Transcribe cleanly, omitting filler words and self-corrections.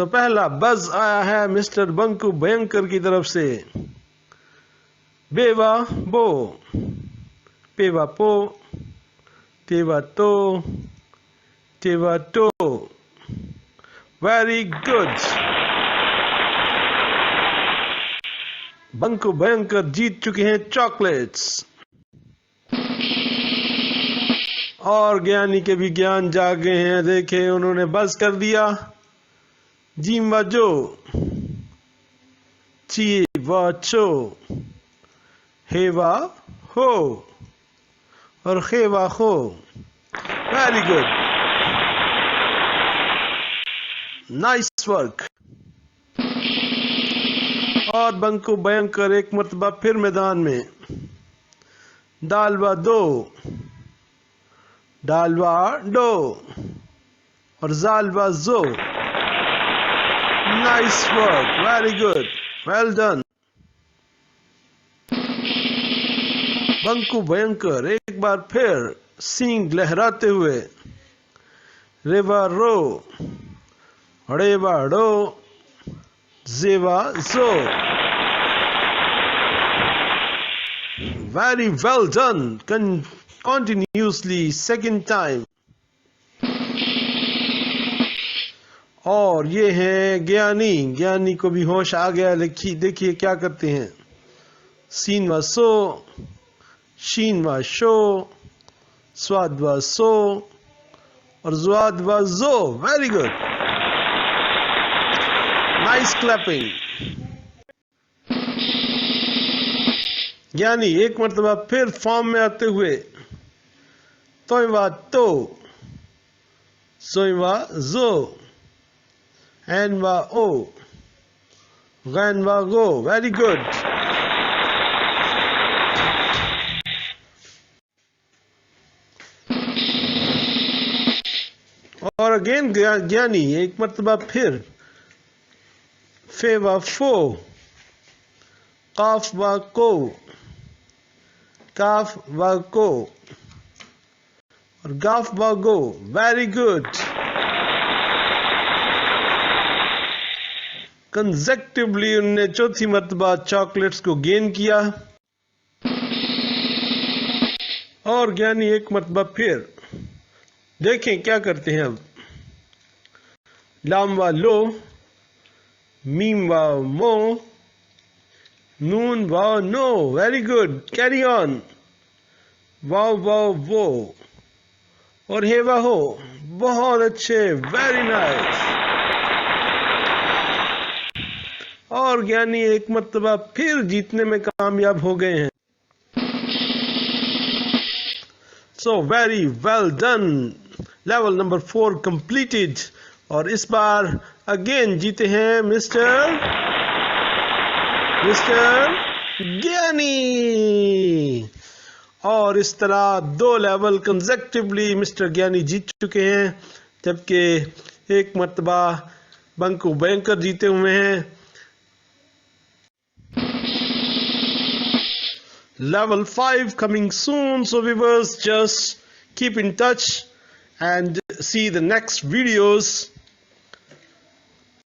पहला बज आया है मिस्टर बंकू भयंकर की तरफ से। बेवा बो, पेवा पो, तेवा तो, तेवा टो। Very good. बंकू भयंकर जीत चुके हैं चॉकलेट्स। और ज्ञानी के भी ज्ञान जाग गए हैं। देखे उन्होंने बस कर दिया। जीवा जो, ची वा चो, हेवा हो और खेवा हो। Very good, nice work. और बंकू भयंकर एक मरतबा फिर मैदान में। डालवा दो, डालवा डो और जालवा जो। Nice work, very good, well done. बंकू भयंकर एक बार फिर सींग लहराते हुए। रेवा रो, रेवा डो, जेवा जो। Very well done. Continuously second time. और ये है ज्ञानी। ज्ञानी को भी होश आ गया। देखिए क्या करते हैं। सीन व सो, शीन व शो, स्वाद व सो और ज्वाद व जो। Very good, nice clapping. ज्ञानी एक मरतबा फिर फॉर्म में आते हुए। तोयवा तो, सोयवा जो, एनवा ओ, गैनवा गो। Very good. और अगेन ज्ञानी एक मरतबा फिर। फेवा फो, काफ वा को, काफ व को और गाफ व गो। Very good. कंसेक्टिवली उन्होंने चौथी मरतबा चॉकलेट्स को गेन किया। और ज्ञानी एक मरतबा फिर। देखें क्या करते हैं अब। लाम व लो, मीम व मो, नून वाव नो। Very good, carry on. वाव वाव वो और हेवा हो। बहुत अच्छे, वेरी नाइस। और ज्ञानी एक मरतबा फिर जीतने में कामयाब हो गए हैं। So very well done. Level number 4 completed. और इस बार अगेन जीते हैं मिस्टर ज्ञानी। और इस तरह 2 लेवल कंसेक्टिवली मिस्टर ज्ञानी जीत चुके हैं, जबकि एक मरतबा बंकू भयंकर जीते हुए हैं। Level 5 coming soon, so viewers just keep in touch and see the next videos.